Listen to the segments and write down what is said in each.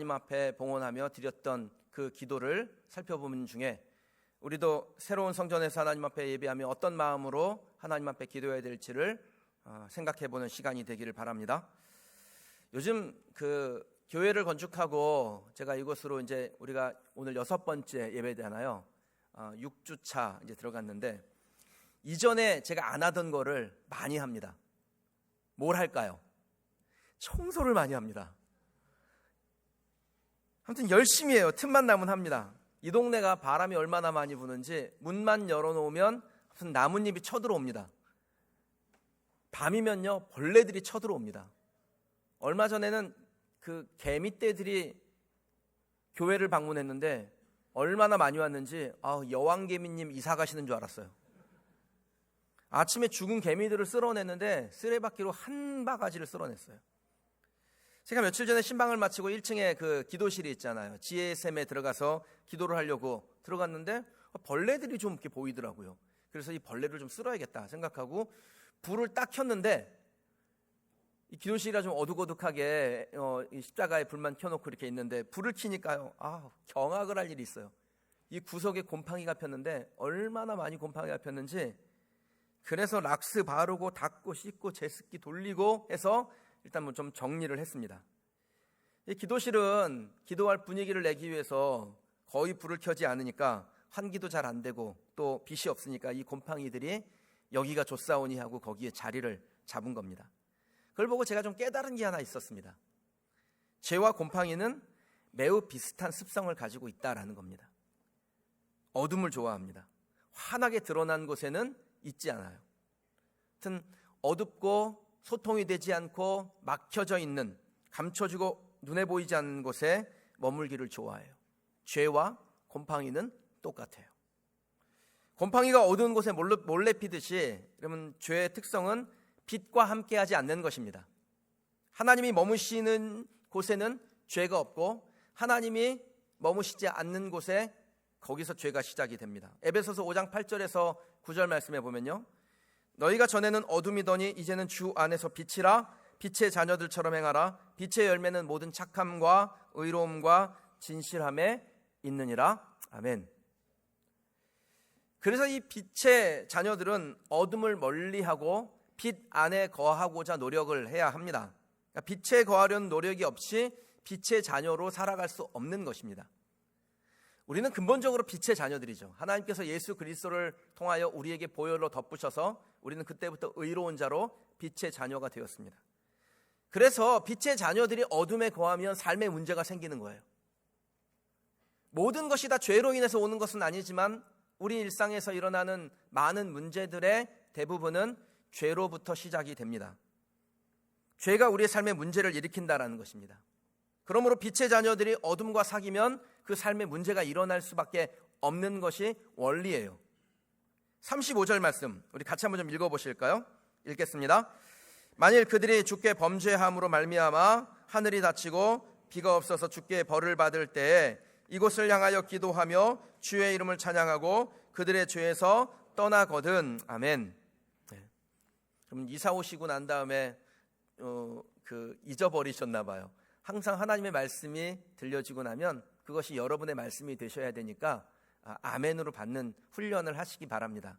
하나님 앞에 봉헌하며 드렸던 그 기도를 살펴보는 중에 우리도 새로운 성전에서 하나님 앞에 예배하며 어떤 마음으로 하나님 앞에 기도해야 될지를 생각해보는 시간이 되기를 바랍니다. 요즘 그 교회를 건축하고 제가 이곳으로 이제 우리가 오늘 6번째 예배잖아요. 6주차 이제 들어갔는데 이전에 제가 안 하던 거를 많이 합니다. 뭘 할까요? 청소를 많이 합니다. 아무튼 열심히 해요. 틈만 나면 합니다. 이 동네가 바람이 얼마나 많이 부는지 문만 열어놓으면 무슨 나뭇잎이 쳐들어옵니다. 밤이면요 벌레들이 쳐들어옵니다. 얼마 전에는 그 개미떼들이 교회를 방문했는데 얼마나 많이 왔는지 여왕개미님 이사 가시는 줄 알았어요. 아침에 죽은 개미들을 쓸어냈는데 쓰레받기로 한 바가지를 쓸어냈어요. 제가 며칠 전에 신방을 마치고 1층에 그 기도실이 있잖아요. 지혜샘에 들어가서 기도를 하려고 들어갔는데 벌레들이 좀 이렇게 보이더라고요. 그래서 이 벌레를 좀 쓸어야겠다 생각하고 불을 딱 켰는데 이 기도실이라 좀 어둑어둑하게 이 십자가에 불만 켜놓고 이렇게 있는데 불을 켜니까요 경악을 할 일이 있어요. 이 구석에 곰팡이가 폈는데 얼마나 많이 곰팡이가 폈는지, 그래서 락스 바르고 닦고 씻고 제습기 돌리고 해서 일단 뭐 좀 정리를 했습니다. 이 기도실은 기도할 분위기를 내기 위해서 거의 불을 켜지 않으니까 환기도 잘 안 되고 또 빛이 없으니까 이 곰팡이들이 여기가 좋사오니 하고 거기에 자리를 잡은 겁니다. 그걸 보고 제가 좀 깨달은 게 하나 있었습니다. 죄와 곰팡이는 매우 비슷한 습성을 가지고 있다라는 겁니다. 어둠을 좋아합니다. 환하게 드러난 곳에는 있지 않아요. 하여튼 어둡고 소통이 되지 않고 막혀져 있는, 감춰지고 눈에 보이지 않는 곳에 머물기를 좋아해요. 죄와 곰팡이는 똑같아요. 곰팡이가 어두운 곳에 몰래 피듯이, 그러면 죄의 특성은 빛과 함께하지 않는 것입니다. 하나님이 머무시는 곳에는 죄가 없고 하나님이 머무시지 않는 곳에 거기서 죄가 시작이 됩니다. 에베소서 5장 8절에서 9절 말씀해 보면요, 너희가 전에는 어둠이더니 이제는 주 안에서 빛이라. 빛의 자녀들처럼 행하라. 빛의 열매는 모든 착함과 의로움과 진실함에 있느니라. 아멘. 그래서 이 빛의 자녀들은 어둠을 멀리하고 빛 안에 거하고자 노력을 해야 합니다. 그러니까 빛에 거하려는 노력이 없이 빛의 자녀로 살아갈 수 없는 것입니다. 우리는 근본적으로 빛의 자녀들이죠. 하나님께서 예수 그리스도를 통하여 우리에게 보혈로 덮으셔서 우리는 그때부터 의로운 자로 빛의 자녀가 되었습니다. 그래서 빛의 자녀들이 어둠에 거하면 삶의 문제가 생기는 거예요. 모든 것이 다 죄로 인해서 오는 것은 아니지만 우리 일상에서 일어나는 많은 문제들의 대부분은 죄로부터 시작이 됩니다. 죄가 우리의 삶의 문제를 일으킨다라는 것입니다. 그러므로 빛의 자녀들이 어둠과 사귀면 그 삶의 문제가 일어날 수밖에 없는 것이 원리예요. 35절 말씀 우리 같이 한번 좀 읽어보실까요? 읽겠습니다. 만일 그들이 주께 범죄함으로 말미암아 하늘이 닫히고 비가 없어서 주께 벌을 받을 때에 이곳을 향하여 기도하며 주의 이름을 찬양하고 그들의 죄에서 떠나거든. 아멘. 네. 그럼 이사 오시고 난 다음에 잊어버리셨나 봐요. 항상 하나님의 말씀이 들려지고 나면 그것이 여러분의 말씀이 되셔야 되니까 아멘으로 받는 훈련을 하시기 바랍니다.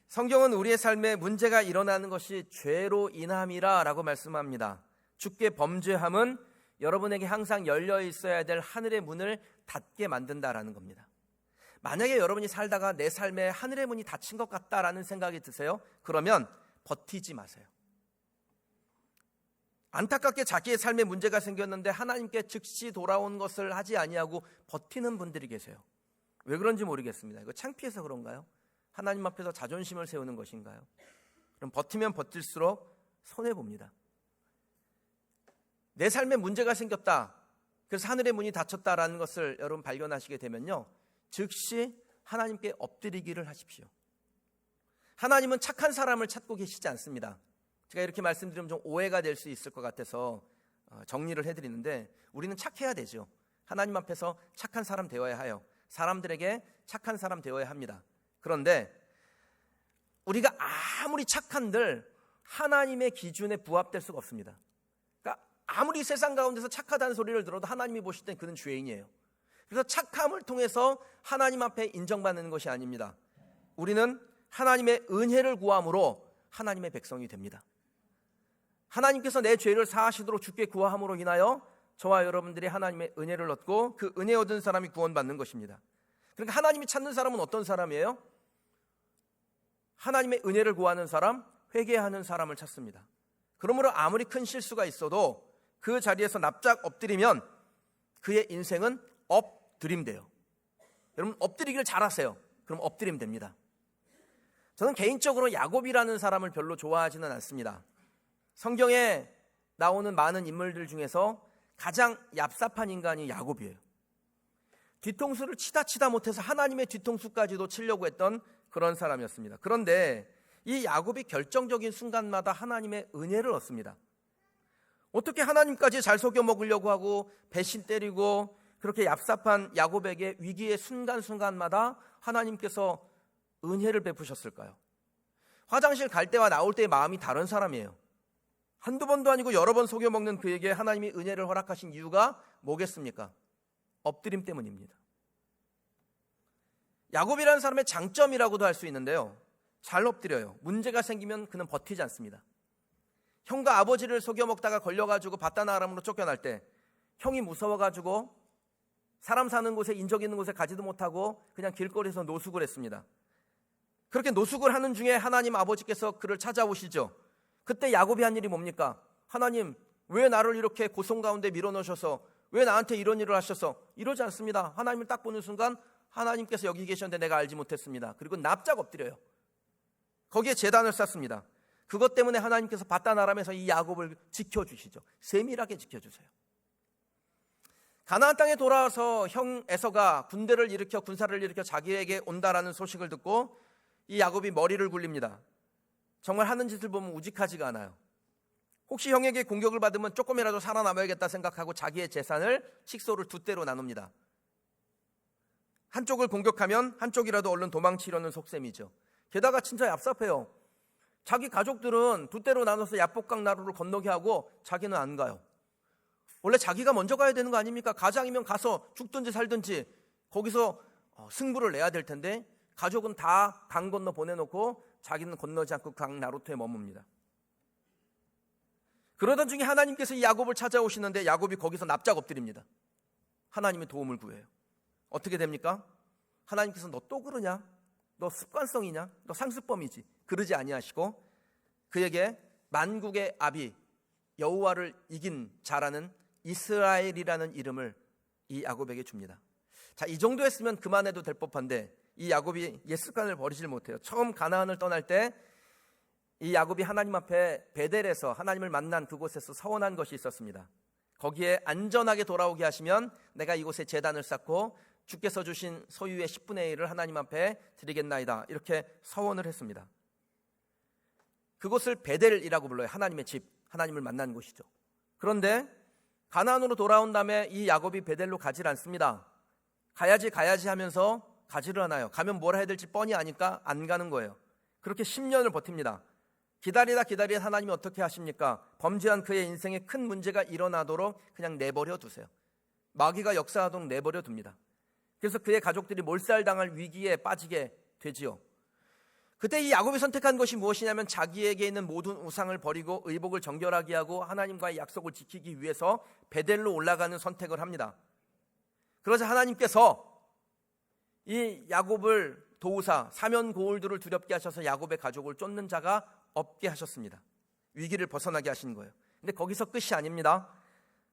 성경은 우리의 삶에 문제가 일어나는 것이 죄로 인함이라 라고 말씀합니다. 주께 범죄함은 여러분에게 항상 열려 있어야 될 하늘의 문을 닫게 만든다라는 겁니다. 만약에 여러분이 살다가 내 삶에 하늘의 문이 닫힌 것 같다라는 생각이 드세요? 그러면 버티지 마세요. 안타깝게 자기의 삶에 문제가 생겼는데 하나님께 즉시 돌아온 것을 하지 아니하고 버티는 분들이 계세요. 왜 그런지 모르겠습니다. 이거 창피해서 그런가요? 하나님 앞에서 자존심을 세우는 것인가요? 그럼 버티면 버틸수록 손해봅니다. 내 삶에 문제가 생겼다, 그래서 하늘의 문이 닫혔다라는 것을 여러분 발견하시게 되면요, 즉시 하나님께 엎드리기를 하십시오. 하나님은 착한 사람을 찾고 계시지 않습니다. 제가 이렇게 말씀드리면 좀 오해가 될 수 있을 것 같아서 정리를 해드리는데, 우리는 착해야 되죠. 하나님 앞에서 착한 사람 되어야 해요. 사람들에게 착한 사람 되어야 합니다. 그런데 우리가 아무리 착한들 하나님의 기준에 부합될 수가 없습니다. 그러니까 아무리 세상 가운데서 착하다는 소리를 들어도 하나님이 보실 땐 그는 죄인이에요. 그래서 착함을 통해서 하나님 앞에 인정받는 것이 아닙니다. 우리는 하나님의 은혜를 구함으로 하나님의 백성이 됩니다. 하나님께서 내 죄를 사하시도록 주께 구함으로 인하여 저와 여러분들이 하나님의 은혜를 얻고 그 은혜 얻은 사람이 구원받는 것입니다. 그러니까 하나님이 찾는 사람은 어떤 사람이에요? 하나님의 은혜를 구하는 사람, 회개하는 사람을 찾습니다. 그러므로 아무리 큰 실수가 있어도 그 자리에서 납작 엎드리면 그의 인생은 엎드림돼요. 여러분 엎드리기를 잘하세요. 그럼 엎드리면 됩니다. 저는 개인적으로 야곱이라는 사람을 별로 좋아하지는 않습니다. 성경에 나오는 많은 인물들 중에서 가장 얍삽한 인간이 야곱이에요. 뒤통수를 치다 못해서 하나님의 뒤통수까지도 치려고 했던 그런 사람이었습니다. 그런데 이 야곱이 결정적인 순간마다 하나님의 은혜를 얻습니다. 어떻게 하나님까지 잘 속여 먹으려고 하고 배신 때리고 그렇게 얍삽한 야곱에게 위기의 순간순간마다 하나님께서 은혜를 베푸셨을까요? 화장실 갈 때와 나올 때의 마음이 다른 사람이에요. 한두 번도 아니고 여러 번 속여 먹는 그에게 하나님이 은혜를 허락하신 이유가 뭐겠습니까? 엎드림 때문입니다. 야곱이라는 사람의 장점이라고도 할 수 있는데요, 잘 엎드려요. 문제가 생기면 그는 버티지 않습니다. 형과 아버지를 속여 먹다가 걸려가지고 바다나 아람으로 쫓겨날 때 형이 무서워가지고 사람 사는 곳에, 인적 있는 곳에 가지도 못하고 그냥 길거리에서 노숙을 했습니다. 그렇게 노숙을 하는 중에 하나님 아버지께서 그를 찾아오시죠. 그때 야곱이 한 일이 뭡니까? 하나님, 왜 나를 이렇게 고통 가운데 밀어넣으셔서 왜 나한테 이런 일을 하셔서? 이러지 않습니다. 하나님을 딱 보는 순간 하나님께서 여기 계셨는데 내가 알지 못했습니다. 그리고 납작 엎드려요. 거기에 제단을 쌓습니다. 그것 때문에 하나님께서 바단 아람에서 이 야곱을 지켜주시죠. 세밀하게 지켜주세요. 가나안 땅에 돌아와서 형 에서가 군대를 일으켜 군사를 일으켜 자기에게 온다라는 소식을 듣고 이 야곱이 머리를 굴립니다. 정말 하는 짓을 보면 우직하지가 않아요. 혹시 형에게 공격을 받으면 조금이라도 살아남아야겠다 생각하고 자기의 재산을 식소를 두 대로 나눕니다. 한쪽을 공격하면 한쪽이라도 얼른 도망치려는 속셈이죠. 게다가 진짜 얍삽해요. 자기 가족들은 두 대로 나눠서 야복강 나루를 건너게 하고 자기는 안 가요. 원래 자기가 먼저 가야 되는 거 아닙니까? 가장이면 가서 죽든지 살든지 거기서 승부를 내야 될 텐데 가족은 다 강 건너 보내놓고 자기는 건너지 않고 강 나루터에 머뭅니다. 그러던 중에 하나님께서 이 야곱을 찾아오시는데 야곱이 거기서 납작 엎드립니다. 하나님의 도움을 구해요. 어떻게 됩니까? 하나님께서 너 또 그러냐? 너 습관성이냐? 너 상습범이지. 그러지 아니하시고 그에게 만국의 아비 여호와를 이긴 자라는 이스라엘이라는 이름을 이 야곱에게 줍니다. 자, 이 정도 했으면 그만해도 될 법한데 이 야곱이 옛 습관을 버리질 못해요. 처음 가나안을 떠날 때 이 야곱이 하나님 앞에 베델에서 하나님을 만난 그곳에서 서원한 것이 있었습니다. 거기에 안전하게 돌아오게 하시면 내가 이곳에 제단을 쌓고 주께서 주신 소유의 10분의 1을 하나님 앞에 드리겠나이다. 이렇게 서원을 했습니다. 그곳을 베델이라고 불러요. 하나님의 집, 하나님을 만난 곳이죠. 그런데 가나안으로 돌아온 다음에 이 야곱이 베델로 가질 않습니다. 가야지 하면서 가지를 않아요. 가면 뭘 해야 될지 뻔히 아니까 안 가는 거예요. 그렇게 10년을 버팁니다. 기다리다 하나님이 어떻게 하십니까? 범죄한 그의 인생에 큰 문제가 일어나도록 그냥 내버려 두세요. 마귀가 역사하도록 내버려 둡니다. 그래서 그의 가족들이 몰살당할 위기에 빠지게 되지요. 그때 이 야곱이 선택한 것이 무엇이냐면 자기에게 있는 모든 우상을 버리고 의복을 정결하게 하고 하나님과의 약속을 지키기 위해서 베델로 올라가는 선택을 합니다. 그러자 하나님께서 이 야곱을 도우사 사면 고울들을 두렵게 하셔서 야곱의 가족을 쫓는 자가 없게 하셨습니다. 위기를 벗어나게 하신 거예요. 근데 거기서 끝이 아닙니다.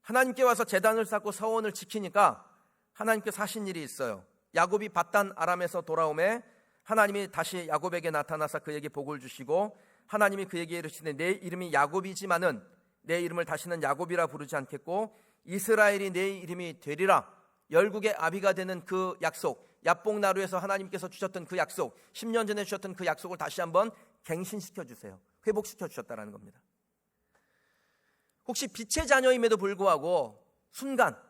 하나님께 와서 제단을 쌓고 서원을 지키니까 하나님께서 하신 일이 있어요. 야곱이 바단 아람에서 돌아오매 하나님이 다시 야곱에게 나타나서 그에게 복을 주시고 하나님이 그에게 이르시되 내 이름이 야곱이지만은 내 이름을 다시는 야곱이라 부르지 않겠고 이스라엘이 내 이름이 되리라. 열국의 아비가 되는 그 약속, 야복나루에서 하나님께서 주셨던 그 약속, 10년 전에 주셨던 그 약속을 다시 한번 갱신시켜 주세요. 회복시켜 주셨다는 겁니다. 혹시 빛의 자녀임에도 불구하고 순간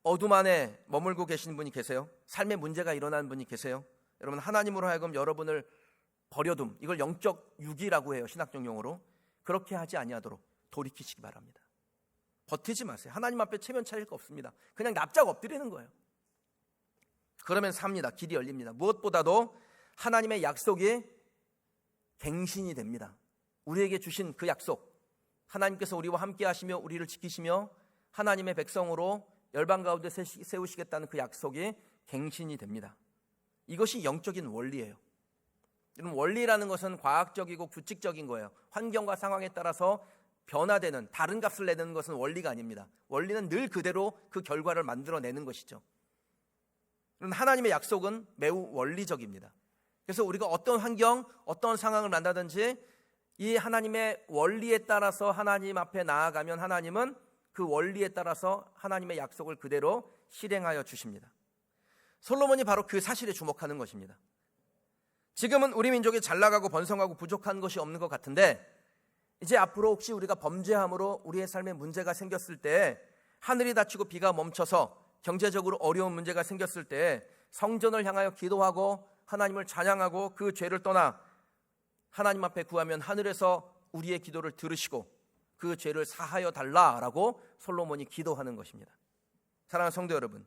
어둠 안에 머물고 계시는 분이 계세요? 삶에 문제가 일어나는 분이 계세요? 여러분, 하나님으로 하여금 여러분을 버려둠, 이걸 영적 유기라고 해요. 신학적 용어로. 그렇게 하지 아니하도록 돌이키시기 바랍니다. 버티지 마세요. 하나님 앞에 체면 차릴 거 없습니다. 그냥 납작 엎드리는 거예요. 그러면 삽니다. 길이 열립니다. 무엇보다도 하나님의 약속이 갱신이 됩니다. 우리에게 주신 그 약속, 하나님께서 우리와 함께 하시며 우리를 지키시며 하나님의 백성으로 열방 가운데 세우시겠다는 그 약속이 갱신이 됩니다. 이것이 영적인 원리예요. 여러분, 원리라는 것은 과학적이고 규칙적인 거예요. 환경과 상황에 따라서 변화되는 다른 값을 내는 것은 원리가 아닙니다. 원리는 늘 그대로 그 결과를 만들어내는 것이죠. 하나님의 약속은 매우 원리적입니다. 그래서 우리가 어떤 환경, 어떤 상황을 만나든지 이 하나님의 원리에 따라서 하나님 앞에 나아가면 하나님은 그 원리에 따라서 하나님의 약속을 그대로 실행하여 주십니다. 솔로몬이 바로 그 사실에 주목하는 것입니다. 지금은 우리 민족이 잘나가고 번성하고 부족한 것이 없는 것 같은데 이제 앞으로 혹시 우리가 범죄함으로 우리의 삶에 문제가 생겼을 때, 하늘이 닫히고 비가 멈춰서 경제적으로 어려운 문제가 생겼을 때 성전을 향하여 기도하고 하나님을 찬양하고 그 죄를 떠나 하나님 앞에 구하면 하늘에서 우리의 기도를 들으시고 그 죄를 사하여 달라라고 솔로몬이 기도하는 것입니다. 사랑하는 성도 여러분,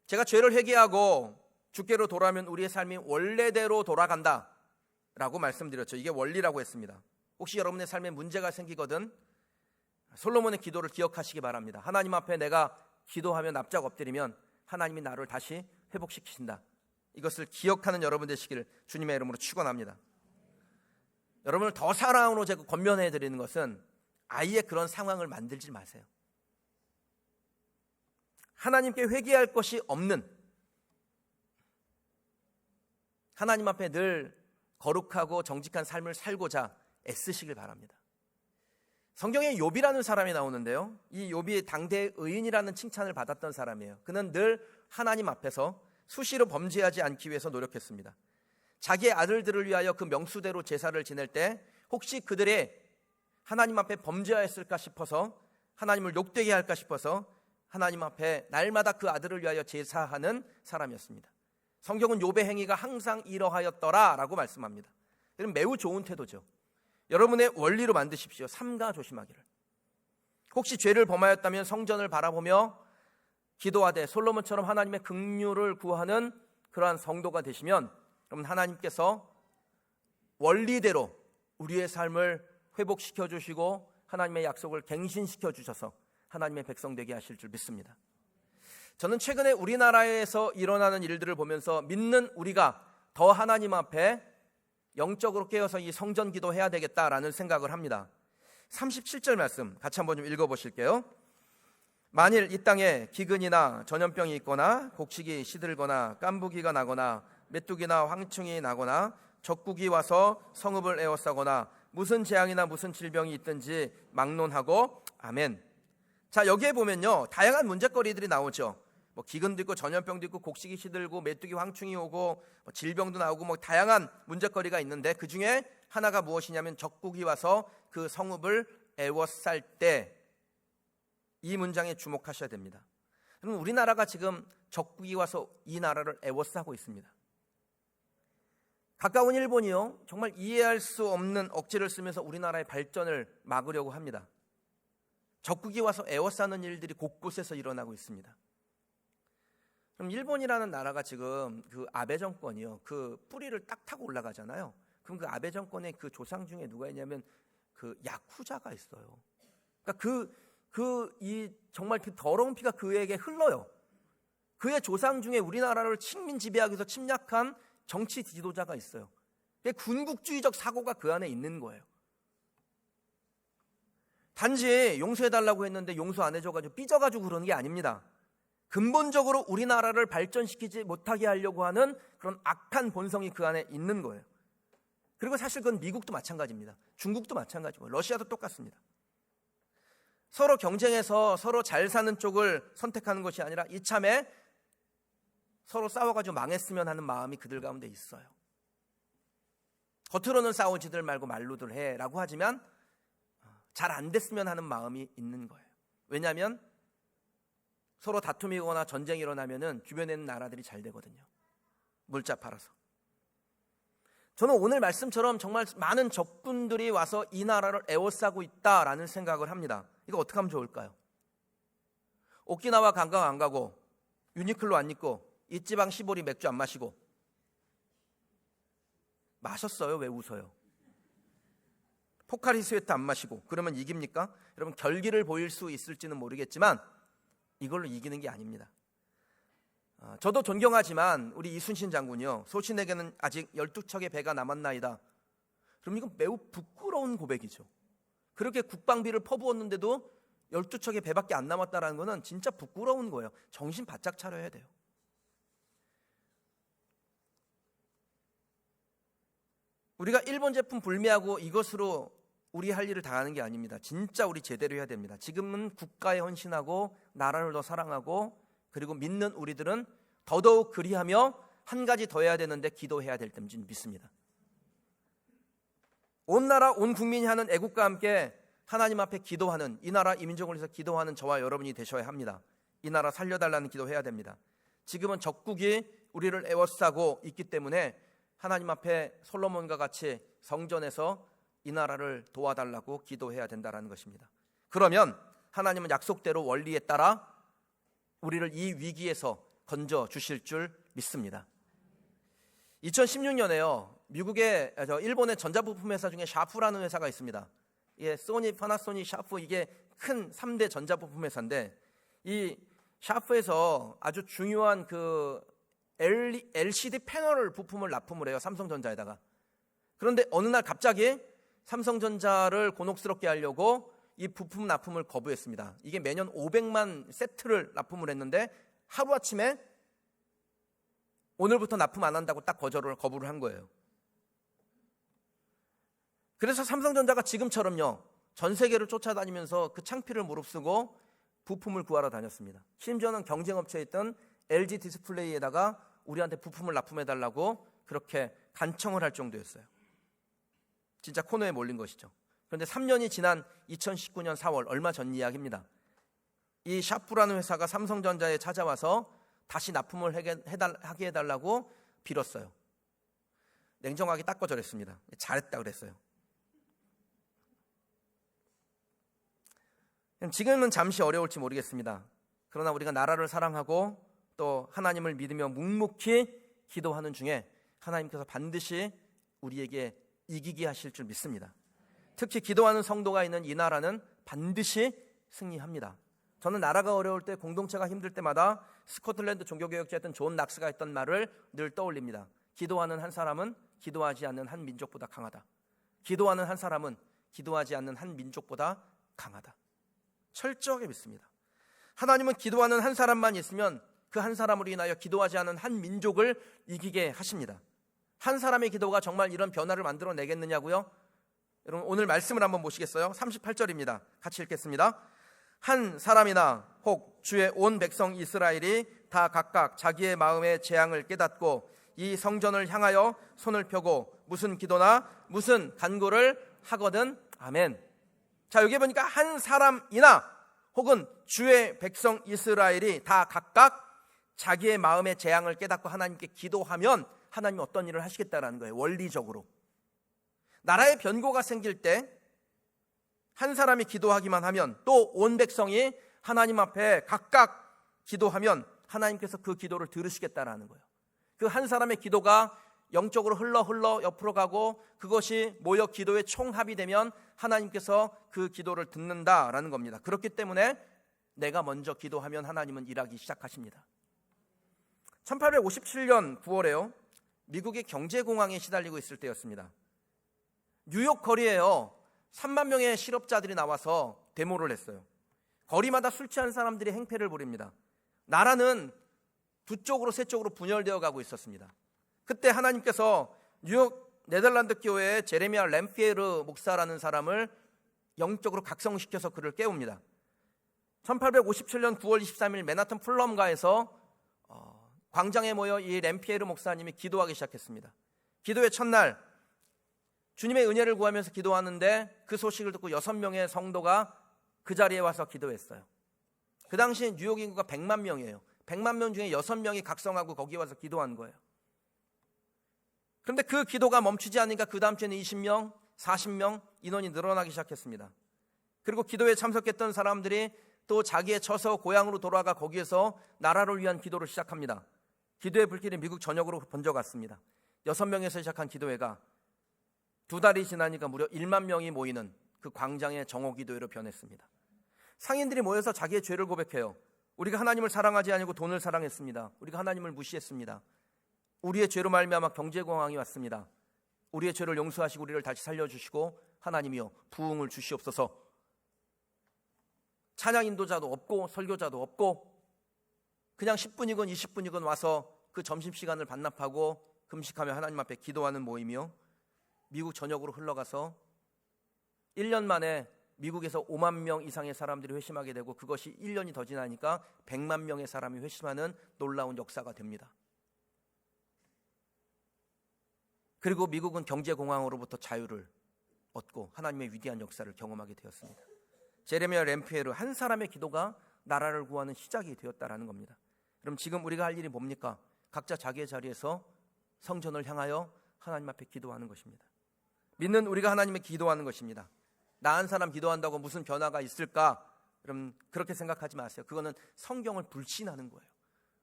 제가 죄를 회개하고 주께로 돌아오면 우리의 삶이 원래대로 돌아간다라고 말씀드렸죠. 이게 원리라고 했습니다. 혹시 여러분의 삶에 문제가 생기거든 솔로몬의 기도를 기억하시기 바랍니다. 하나님 앞에 내가 기도하며 납작 엎드리면 하나님이 나를 다시 회복시키신다. 이것을 기억하는 여러분 되시기를 주님의 이름으로 축원합니다. 여러분을 더 사랑으로 제가 권면해 드리는 것은 아예 그런 상황을 만들지 마세요. 하나님께 회개할 것이 없는, 하나님 앞에 늘 거룩하고 정직한 삶을 살고자 애쓰시길 바랍니다. 성경에 욥이라는 사람이 나오는데요, 이 욥이 당대의 의인이라는 칭찬을 받았던 사람이에요. 그는 늘 하나님 앞에서 수시로 범죄하지 않기 위해서 노력했습니다. 자기의 아들들을 위하여 그 명수대로 제사를 지낼 때 혹시 그들이 하나님 앞에 범죄하였을까 싶어서, 하나님을 욕되게 할까 싶어서 하나님 앞에 날마다 그 아들을 위하여 제사하는 사람이었습니다. 성경은 욥의 행위가 항상 이러하였더라라고 말씀합니다. 이건 매우 좋은 태도죠. 여러분의 원리로 만드십시오. 삼가 조심하기를. 혹시 죄를 범하였다면 성전을 바라보며 기도하되 솔로몬처럼 하나님의 긍휼을 구하는 그러한 성도가 되시면 그럼 하나님께서 원리대로 우리의 삶을 회복시켜 주시고 하나님의 약속을 갱신시켜 주셔서 하나님의 백성 되게 하실 줄 믿습니다. 저는 최근에 우리나라에서 일어나는 일들을 보면서 믿는 우리가 더 하나님 앞에 영적으로 깨어서 이 성전 기도해야 되겠다라는 생각을 합니다. 37절 말씀 같이 한번 좀 읽어보실게요. 만일 이 땅에 기근이나 전염병이 있거나 곡식이 시들거나 깐부기가 나거나 메뚜기나 황충이 나거나 적국이 와서 성읍을 에워싸거나 무슨 재앙이나 무슨 질병이 있든지 막론하고 아멘. 자, 여기에 보면요 다양한 문제거리들이 나오죠. 뭐 기근도 있고 전염병도 있고 곡식이 시들고 메뚜기 황충이 오고 뭐 질병도 나오고 뭐 다양한 문제거리가 있는데 그 중에 하나가 무엇이냐면 적국이 와서 그 성읍을 에워쌀 때, 이 문장에 주목하셔야 됩니다. 그럼 우리나라가 지금 적국이 와서 이 나라를 에워싸고 있습니다. 가까운 일본이요 정말 이해할 수 없는 억지를 쓰면서 우리나라의 발전을 막으려고 합니다. 적국이 와서 에워싸는 일들이 곳곳에서 일어나고 있습니다. 그럼 일본이라는 나라가 지금 그 아베 정권이요 그 뿌리를 딱 타고 올라가잖아요. 그럼 그 아베 정권의 그 조상 중에 누가 있냐면 그 야쿠자가 있어요. 그러니까 이 정말 그 더러운 피가 그에게 흘러요. 그의 조상 중에 우리나라를 식민 지배하기 위해서 침략한 정치 지도자가 있어요. 군국주의적 사고가 그 안에 있는 거예요. 단지 용서해달라고 했는데 용서 안 해줘가지고 삐져가지고 그러는 게 아닙니다. 근본적으로 우리나라를 발전시키지 못하게 하려고 하는 그런 악한 본성이 그 안에 있는 거예요. 그리고 사실 그건 미국도 마찬가지입니다. 중국도 마찬가지고 러시아도 똑같습니다. 서로 경쟁해서 서로 잘 사는 쪽을 선택하는 것이 아니라 이참에 서로 싸워가지고 망했으면 하는 마음이 그들 가운데 있어요. 겉으로는 싸우지들 말고 말로들 해라고 하지만 잘 안 됐으면 하는 마음이 있는 거예요. 왜냐하면 서로 다툼이거나 전쟁이 일어나면은 주변에 있는 나라들이 잘 되거든요. 물자 팔아서. 저는 오늘 말씀처럼 정말 많은 적군들이 와서 이 나라를 에워싸고 있다라는 생각을 합니다. 이거 어떻게 하면 좋을까요? 오키나와 관광 안 가고 유니클로 안 입고 이지방 시보리 맥주 안 마시고 마셨어요. 왜 웃어요? 포카리 스웨트 안 마시고 그러면 이깁니까? 여러분 결기를 보일 수 있을지는 모르겠지만 이걸로 이기는 게 아닙니다. 저도 존경하지만 우리 이순신 장군이요, 소신에게는 아직 12척의 배가 남았나이다. 그럼 이건 매우 부끄러운 고백이죠. 그렇게 국방비를 퍼부었는데도 12척의 배밖에 안 남았다는 것은 진짜 부끄러운 거예요. 정신 바짝 차려야 돼요. 우리가 일본 제품 불매하고 이것으로 우리 할 일을 다 하는 게 아닙니다. 진짜 우리 제대로 해야 됩니다. 지금은 국가에 헌신하고 나라를 더 사랑하고 그리고 믿는 우리들은 더더욱 그리하며 한 가지 더 해야 되는데 기도해야 될 때인지 믿습니다. 온 나라 온 국민이 하는 애국과 함께 하나님 앞에 기도하는, 이 나라 이 민족을 위해서 기도하는 저와 여러분이 되셔야 합니다. 이 나라 살려달라는 기도해야 됩니다. 지금은 적국이 우리를 에워싸고 있기 때문에 하나님 앞에 솔로몬과 같이 성전에서 이 나라를 도와달라고 기도해야 된다는 것입니다. 그러면 하나님은 약속대로 원리에 따라 우리를 이 위기에서 건져 주실 줄 믿습니다. 2016년에요 일본의 전자부품 회사 중에 샤프라는 회사가 있습니다. 예, 소니, 파나소닉, 샤프, 이게 큰 3대 전자부품 회사인데 이 샤프에서 아주 중요한 그 LCD 패널 부품을 납품을 해요, 삼성전자에다가. 그런데 어느 날 갑자기 삼성전자를 곤혹스럽게 하려고 이 부품 납품을 거부했습니다. 이게 매년 500만 세트를 납품을 했는데 하루아침에 오늘부터 납품 안 한다고 딱 거부를 한 거예요. 그래서 삼성전자가 지금처럼요 전 세계를 쫓아다니면서 그 창피를 무릅쓰고 부품을 구하러 다녔습니다. 심지어는 경쟁업체에 있던 LG 디스플레이에다가 우리한테 부품을 납품해달라고 그렇게 간청을 할 정도였어요. 진짜 코너에 몰린 것이죠. 그런데 3년이 지난 2019년 4월, 얼마 전 이야기입니다. 이 샤프라는 회사가 삼성전자에 찾아와서 다시 납품을 하게 해달라고 빌었어요. 냉정하게 딱 거절했습니다. 잘했다 그랬어요. 지금은 잠시 어려울지 모르겠습니다. 그러나 우리가 나라를 사랑하고 또 하나님을 믿으며 묵묵히 기도하는 중에 하나님께서 반드시 우리에게 이기게 하실 줄 믿습니다. 특히 기도하는 성도가 있는 이 나라는 반드시 승리합니다. 저는 나라가 어려울 때, 공동체가 힘들 때마다 스코틀랜드 종교개혁자였던 존 낙스가 했던 말을 늘 떠올립니다. 기도하는 한 사람은 기도하지 않는 한 민족보다 강하다. 기도하는 한 사람은 기도하지 않는 한 민족보다 강하다. 철저하게 믿습니다. 하나님은 기도하는 한 사람만 있으면 그 한 사람으로 인하여 기도하지 않은 한 민족을 이기게 하십니다. 한 사람의 기도가 정말 이런 변화를 만들어내겠느냐고요? 여러분 오늘 말씀을 한번 보시겠어요? 38절입니다. 같이 읽겠습니다. 한 사람이나 혹 주의 온 백성 이스라엘이 다 각각 자기의 마음의 재앙을 깨닫고 이 성전을 향하여 손을 펴고 무슨 기도나 무슨 간구를 하거든. 아멘. 자, 여기 보니까 한 사람이나 혹은 주의 백성 이스라엘이 다 각각 자기의 마음의 재앙을 깨닫고 하나님께 기도하면 하나님이 어떤 일을 하시겠다라는 거예요. 원리적으로 나라의 변고가 생길 때 한 사람이 기도하기만 하면, 또 온 백성이 하나님 앞에 각각 기도하면 하나님께서 그 기도를 들으시겠다라는 거예요. 그 한 사람의 기도가 영적으로 흘러 옆으로 가고 그것이 모여 기도의 총합이 되면 하나님께서 그 기도를 듣는다라는 겁니다. 그렇기 때문에 내가 먼저 기도하면 하나님은 일하기 시작하십니다. 1857년 9월에요 미국의 경제공황에 시달리고 있을 때였습니다. 뉴욕 거리에요 3만 명의 실업자들이 나와서 데모를 했어요. 거리마다 술 취한 사람들이 행패를 부립니다. 나라는 두 쪽으로 세 쪽으로 분열되어 가고 있었습니다. 그때 하나님께서 뉴욕 네덜란드 교회의 제레미야 램피에르 목사라는 사람을 영적으로 각성시켜서 그를 깨웁니다. 1857년 9월 23일 맨하튼 플럼가에서 광장에 모여 이 램피에르 목사님이 기도하기 시작했습니다. 기도의 첫날 주님의 은혜를 구하면서 기도하는데 그 소식을 듣고 6명의 성도가 그 자리에 와서 기도했어요. 그 당시 뉴욕 인구가 100만 명이에요. 100만 명 중에 6명이 각성하고 거기 와서 기도한 거예요. 그런데 그 기도가 멈추지 않으니까 그 다음 주에는 20명, 40명 인원이 늘어나기 시작했습니다. 그리고 기도에 참석했던 사람들이 또 자기의 처서 고향으로 돌아가 거기에서 나라를 위한 기도를 시작합니다. 기도의 불길이 미국 전역으로 번져갔습니다. 6명에서 시작한 기도회가 2달이 지나니까 무려 1만 명이 모이는 그 광장의 정오기도회로 변했습니다. 상인들이 모여서 자기의 죄를 고백해요. 우리가 하나님을 사랑하지 아니고 돈을 사랑했습니다. 우리가 하나님을 무시했습니다. 우리의 죄로 말미암아 경제공황이 왔습니다. 우리의 죄를 용서하시고 우리를 다시 살려주시고 하나님이여 부흥을 주시옵소서. 찬양 인도자도 없고 설교자도 없고 그냥 10분이건 20분이건 와서 그 점심시간을 반납하고 금식하며 하나님 앞에 기도하는 모임이요, 미국 전역으로 흘러가서 1년 만에 미국에서 5만 명 이상의 사람들이 회심하게 되고, 그것이 1년이 더 지나니까 100만 명의 사람이 회심하는 놀라운 역사가 됩니다. 그리고 미국은 경제공황으로부터 자유를 얻고 하나님의 위대한 역사를 경험하게 되었습니다. 제레미야 램피에르, 한 사람의 기도가 나라를 구하는 시작이 되었다라는 겁니다. 그럼 지금 우리가 할 일이 뭡니까? 각자 자기의 자리에서 성전을 향하여 하나님 앞에 기도하는 것입니다. 믿는 우리가 하나님의 기도하는 것입니다. 나 한 사람 기도한다고 무슨 변화가 있을까? 그럼 그렇게 생각하지 마세요. 그거는 성경을 불신하는 거예요.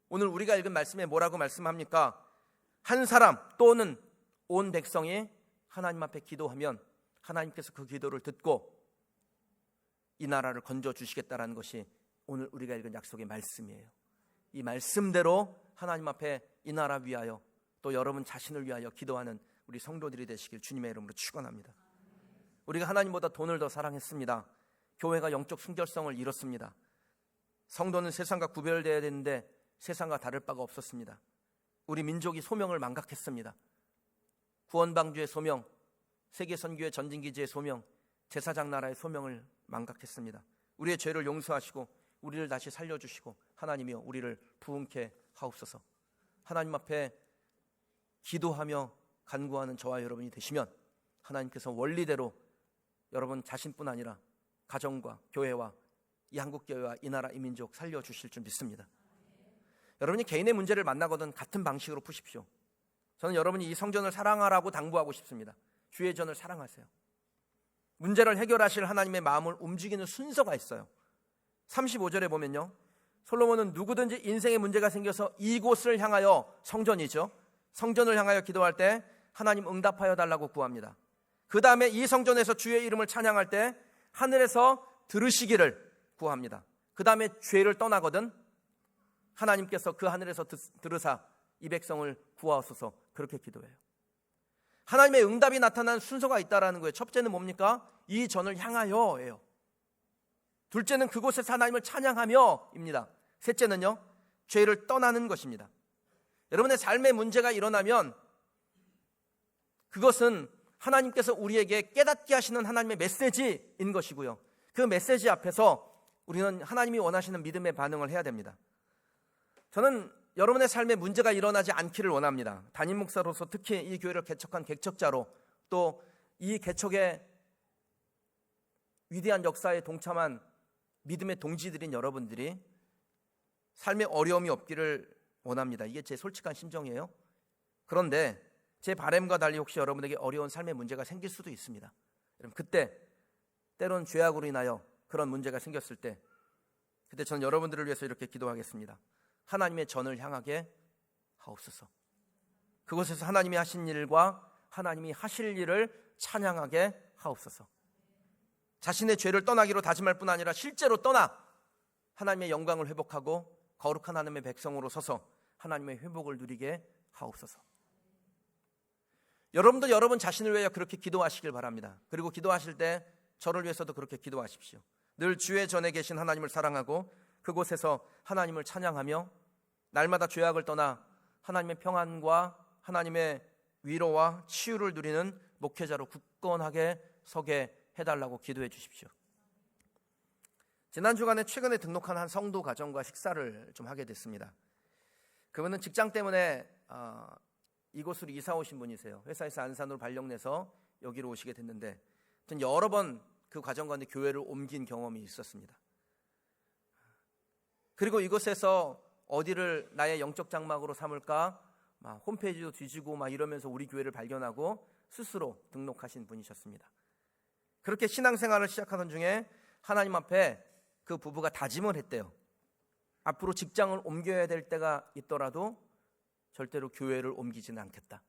오늘 우리가 읽은 말씀에 뭐라고 말씀합니까? 한 사람 또는 온 백성이 하나님 앞에 기도하면 하나님께서 그 기도를 듣고 이 나라를 건져주시겠다라는 것이 오늘 우리가 읽은 약속의 말씀이에요. 이 말씀대로 하나님 앞에 이 나라 위하여 또 여러분 자신을 위하여 기도하는 우리 성도들이 되시길 주님의 이름으로 축원합니다. 우리가 하나님보다 돈을 더 사랑했습니다. 교회가 영적 순결성을 잃었습니다. 성도는 세상과 구별되어야 되는데 세상과 다를 바가 없었습니다. 우리 민족이 소명을 망각했습니다. 구원방주의 소명, 세계선교의 전진기지의 소명, 제사장 나라의 소명을 망각했습니다. 우리의 죄를 용서하시고 우리를 다시 살려주시고 하나님이여 우리를 부흥케 하옵소서. 하나님 앞에 기도하며 간구하는 저와 여러분이 되시면 하나님께서 원리대로 여러분 자신뿐 아니라 가정과 교회와 이 한국교회와 이 나라 이 민족 살려주실 줄 믿습니다. 여러분이 개인의 문제를 만나거든 같은 방식으로 푸십시오. 저는 여러분이 이 성전을 사랑하라고 당부하고 싶습니다. 주의 전을 사랑하세요. 문제를 해결하실 하나님의 마음을 움직이는 순서가 있어요. 35절에 보면요, 솔로몬은 누구든지 인생의 문제가 생겨서 이곳을 향하여, 성전이죠, 성전을 향하여 기도할 때 하나님 응답하여 달라고 구합니다. 그 다음에 이 성전에서 주의 이름을 찬양할 때 하늘에서 들으시기를 구합니다. 그 다음에 죄를 떠나거든 하나님께서 그 하늘에서 들으사 이 백성을 구하옵소서, 그렇게 기도해요. 하나님의 응답이 나타난 순서가 있다라는 거예요. 첫째는 뭡니까? 이 전을 향하여예요. 둘째는 그곳에서 하나님을 찬양하며입니다. 셋째는요, 죄를 떠나는 것입니다. 여러분의 삶에 문제가 일어나면 그것은 하나님께서 우리에게 깨닫게 하시는 하나님의 메시지인 것이고요, 그 메시지 앞에서 우리는 하나님이 원하시는 믿음의 반응을 해야 됩니다. 저는 여러분의 삶에 문제가 일어나지 않기를 원합니다. 담임 목사로서 특히 이 교회를 개척한 개척자로 또 이 개척의 위대한 역사에 동참한 믿음의 동지들인 여러분들이 삶에 어려움이 없기를 원합니다. 이게 제 솔직한 심정이에요. 그런데 제 바람과 달리 혹시 여러분에게 어려운 삶의 문제가 생길 수도 있습니다. 여러분, 그때 때론 죄악으로 인하여 그런 문제가 생겼을 때, 그때 저는 여러분들을 위해서 이렇게 기도하겠습니다. 하나님의 전을 향하게 하옵소서. 그곳에서 하나님이 하신 일과 하나님이 하실 일을 찬양하게 하옵소서. 자신의 죄를 떠나기로 다짐할 뿐 아니라 실제로 떠나 하나님의 영광을 회복하고 거룩한 하나님의 백성으로 서서 하나님의 회복을 누리게 하옵소서. 여러분도 여러분 자신을 위하여 그렇게 기도하시길 바랍니다. 그리고 기도하실 때 저를 위해서도 그렇게 기도하십시오. 늘 주의 전에 계신 하나님을 사랑하고 그곳에서 하나님을 찬양하며 날마다 죄악을 떠나 하나님의 평안과 하나님의 위로와 치유를 누리는 목회자로 굳건하게 서게 해달라고 기도해 주십시오. 지난 주간에 최근에 등록한 한 성도 가정과 식사를 좀 하게 됐습니다. 그분은 직장 때문에 이곳으로 이사 오신 분이세요. 회사에서 안산으로 발령내서 여기로 오시게 됐는데 여러 번 그 과정 가운데 교회를 옮긴 경험이 있었습니다. 그리고 이곳에서 어디를 나의 영적 장막으로 삼을까 막 홈페이지도 뒤지고 막 이러면서 우리 교회를 발견하고 스스로 등록하신 분이셨습니다. 그렇게 신앙생활을 시작하던 중에 하나님 앞에 그 부부가 다짐을 했대요. 앞으로 직장을 옮겨야 될 때가 있더라도 절대로 교회를 옮기지는 않겠다.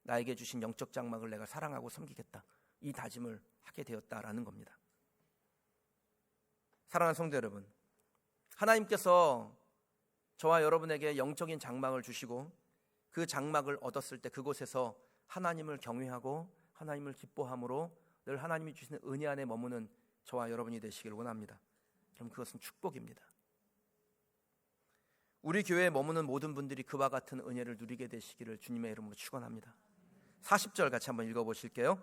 나에게 주신 영적 장막을 내가 사랑하고 섬기겠다. 이 다짐을 하게 되었다라는 겁니다. 사랑하는 성도 여러분, 하나님께서 저와 여러분에게 영적인 장막을 주시고 그 장막을 얻었을 때 그곳에서 하나님을 경외하고 하나님을 기뻐함으로 늘 하나님이 주시는 은혜 안에 머무는 저와 여러분이 되시길 원합니다. 그럼 그것은 축복입니다. 우리 교회에 머무는 모든 분들이 그와 같은 은혜를 누리게 되시기를 주님의 이름으로 축원합니다. 40절 같이 한번 읽어보실게요.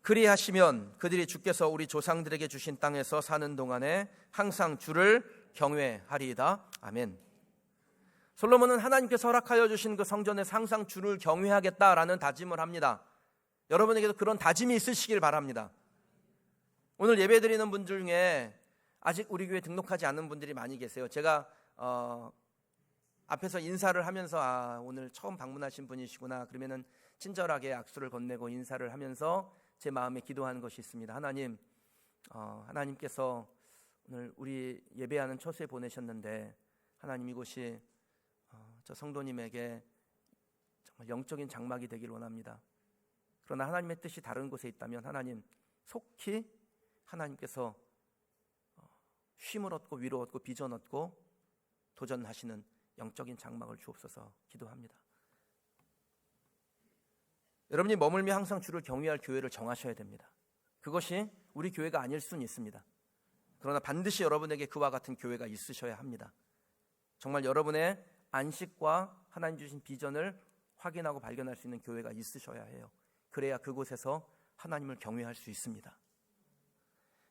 그리하시면 그들이 주께서 우리 조상들에게 주신 땅에서 사는 동안에 항상 주를 경외하리이다. 아멘. 솔로몬은 하나님께서 허락하여 주신 그 성전에서 항상 주를 경외하겠다라는 다짐을 합니다. 여러분에게도 그런 다짐이 있으시길 바랍니다. 오늘 예배드리는 분들 중에 아직 우리 교회 등록하지 않은 분들이 많이 계세요. 제가 앞에서 인사를 하면서 오늘 처음 방문하신 분이시구나 그러면은 친절하게 악수를 건네고 인사를 하면서 제 마음에 기도하는 것이 있습니다. 하나님께서 오늘 우리 예배하는 처소에 보내셨는데 하나님 이곳이 저 성도님에게 정말 영적인 장막이 되길 원합니다. 그러나 하나님의 뜻이 다른 곳에 있다면 하나님 속히 하나님께서 쉼을 얻고 위로 얻고 비전 얻고 도전하시는 영적인 장막을 주옵소서 기도합니다. 여러분이 머물며 항상 주를 경외할 교회를 정하셔야 됩니다. 그것이 우리 교회가 아닐 수는 있습니다. 그러나 반드시 여러분에게 그와 같은 교회가 있으셔야 합니다. 정말 여러분의 안식과 하나님 주신 비전을 확인하고 발견할 수 있는 교회가 있으셔야 해요. 그래야 그곳에서 하나님을 경외할 수 있습니다.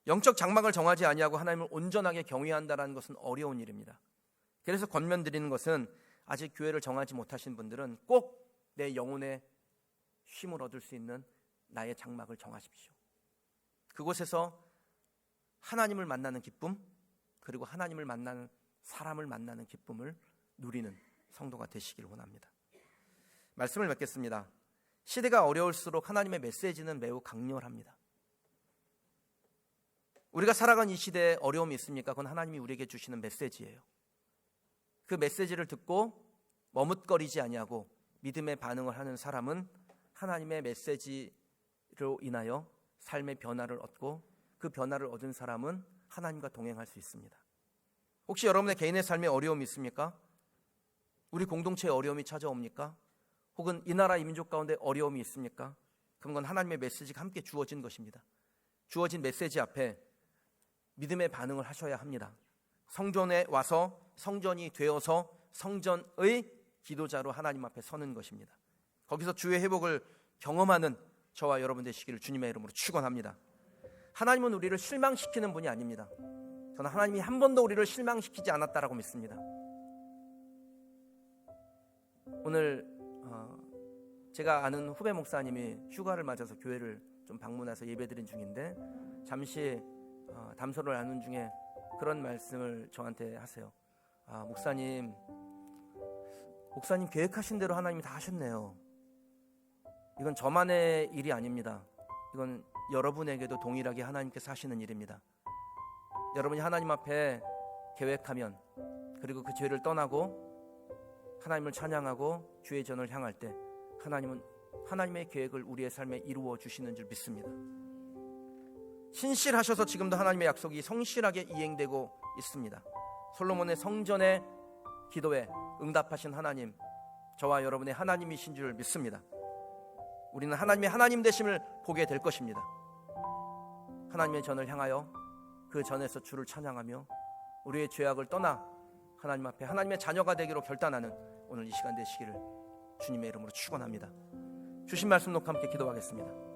영적 장막을 정하지 아니하고 하나님을 온전하게 경외한다는 것은 어려운 일입니다. 그래서 권면드리는 것은 아직 교회를 정하지 못하신 분들은 꼭 내 영혼의 쉼을 얻을 수 있는 나의 장막을 정하십시오. 그곳에서 하나님을 만나는 기쁨, 그리고 하나님을 만나는 사람을 만나는 기쁨을 누리는 성도가 되시길 원합니다. 말씀을 맺겠습니다. 시대가 어려울수록 하나님의 메시지는 매우 강렬합니다. 우리가 살아가는 이 시대에 어려움이 있습니까? 그건 하나님이 우리에게 주시는 메시지예요. 그 메시지를 듣고 머뭇거리지 아니하고 믿음의 반응을 하는 사람은 하나님의 메시지로 인하여 삶의 변화를 얻고 그 변화를 얻은 사람은 하나님과 동행할 수 있습니다. 혹시 여러분의 개인의 삶에 어려움이 있습니까? 우리 공동체에 어려움이 찾아옵니까? 혹은 이 나라 이 민족 가운데 어려움이 있습니까? 그런 건 하나님의 메시지가 함께 주어진 것입니다. 주어진 메시지 앞에 믿음의 반응을 하셔야 합니다. 성전에 와서 성전이 되어서 성전의 기도자로 하나님 앞에 서는 것입니다. 거기서 주의 회복을 경험하는 저와 여러분 되시기를 주님의 이름으로 축원합니다. 하나님은 우리를 실망시키는 분이 아닙니다. 저는 하나님이 한 번도 우리를 실망시키지 않았다라고 믿습니다. 오늘 제가 아는 후배 목사님이 휴가를 맞아서 교회를 좀 방문해서 예배드린 중인데 잠시 담소를 나눈 중에 그런 말씀을 저한테 하세요. 목사님 계획하신 대로 하나님이 다 하셨네요. 이건 저만의 일이 아닙니다. 이건 여러분에게도 동일하게 하나님께서 하시는 일입니다. 여러분이 하나님 앞에 계획하면 그리고 그 죄를 떠나고 하나님을 찬양하고 주의 전을 향할 때 하나님은 하나님의 계획을 우리의 삶에 이루어 주시는 줄 믿습니다. 신실하셔서 지금도 하나님의 약속이 성실하게 이행되고 있습니다. 솔로몬의 성전의 기도에 응답하신 하나님, 저와 여러분의 하나님이신 줄 믿습니다. 우리는 하나님의 하나님 되심을 보게 될 것입니다. 하나님의 전을 향하여 그 전에서 주를 찬양하며 우리의 죄악을 떠나 하나님 앞에 하나님의 자녀가 되기로 결단하는 오늘 이 시간 되시기를 주님의 이름으로 축원합니다. 주신 말씀 놓고 함께 기도하겠습니다.